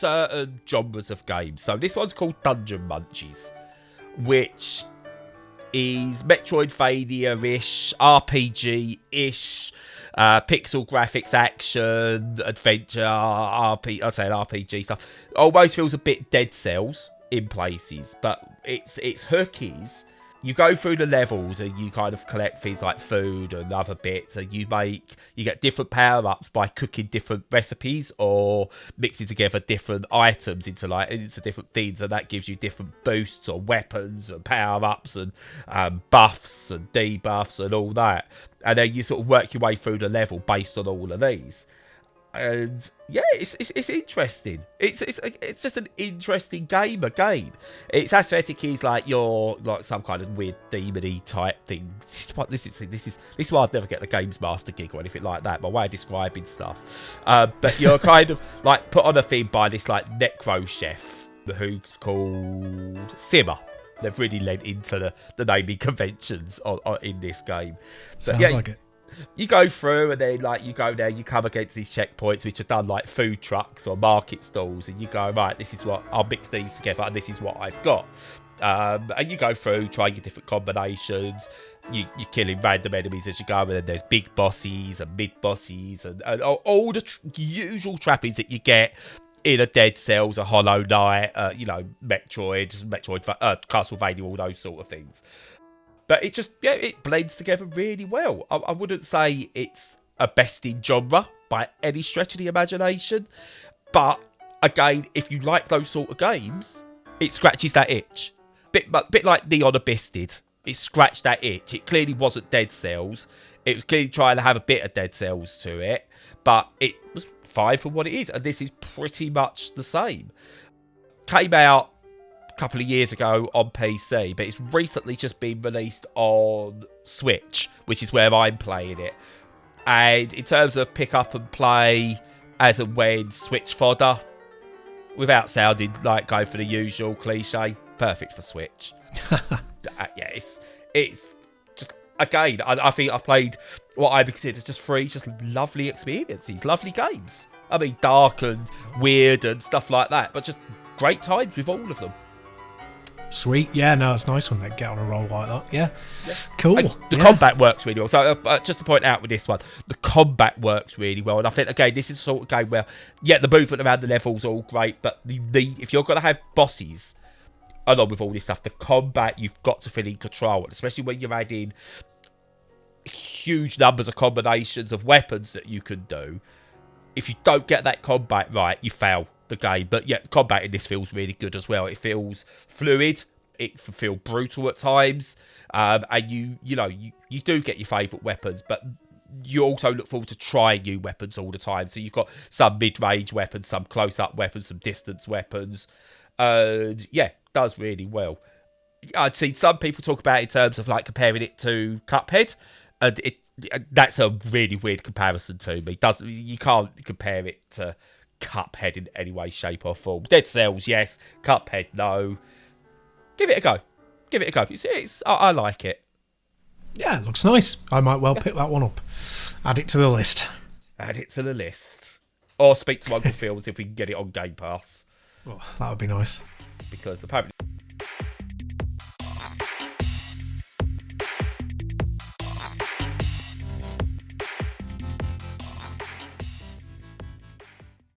certain genres of games. So this one's called Dungeon Munchies, which is Metroidvania-ish, RPG-ish, pixel graphics, action, adventure, RPG stuff. Almost feels a bit Dead Cells in places, but its hook is you go through the levels and you kind of collect things like food and other bits, and you get different power-ups by cooking different recipes or mixing together different items into different things, and that gives you different boosts or weapons and power-ups and buffs and debuffs and all that. And then you sort of work your way through the level based on all of these. And yeah, it's interesting. It's just an interesting game again. Its aesthetic is like you're like some kind of weird demon-y type thing. This is why I'd never get the Games Master gig or anything like that. My way of describing stuff. But you're kind of like put on a thing by this like necro chef who's called Simmer. They've really led into the naming conventions in this game. Sounds like it. You go through and then like you go there, you come against these checkpoints which are done like food trucks or market stalls, and you go, right, this is what I'll mix these together and this is what I've got. And you go through, trying your different combinations. You're killing random enemies as you go, and then there's big bosses and mid bosses and all the usual trappings that you get in a Dead Cells, a Hollow Knight, Metroid, Castlevania, all those sort of things. But it blends together really well. I wouldn't say it's a best in genre by any stretch of the imagination. But again, if you like those sort of games, it scratches that itch. Bit like Neon Abyss did. It scratched that itch. It clearly wasn't Dead Cells. It was clearly trying to have a bit of Dead Cells to it. But it was fine for what it is. And this is pretty much the same. Came out couple of years ago on PC, but it's recently just been released on Switch, which is where I'm playing it. And in terms of pick up and play as and when Switch fodder, without sounding like going for the usual cliche, perfect for Switch. Yeah, it's just, again, I think I've played what I consider just three just lovely experiences, lovely games. I mean, dark and weird and stuff like that, but just great times with all of them. Sweet. Yeah, no, it's nice when they get on a roll like that. Yeah. Cool. And the combat works really well. So just to point out with this one, the combat works really well. And I think, again, this is the sort of game where, yeah, the movement around the levels are all great, but if you're going to have bosses, along with all this stuff, the combat, you've got to feel in control. Especially when you're adding huge numbers of combinations of weapons that you can do. If you don't get that combat right, you fail the game. But yeah, combat in this feels really good as well. It feels fluid. It can feel brutal at times. And you do get your favourite weapons, but you also look forward to trying new weapons all the time. So you've got some mid-range weapons, some close-up weapons, some distance weapons. And yeah, does really well. I'd seen some people talk about it in terms of like comparing it to Cuphead, and that's a really weird comparison to me. You can't compare it to Cuphead in any way, shape or form. Dead Cells, yes. Cuphead, no. Give it a go. I like it. Yeah, it looks nice. I might well pick that one up. Add it to the list. Or speak to Uncle Phil's if we can get it on Game Pass. Oh, that would be nice. Because apparently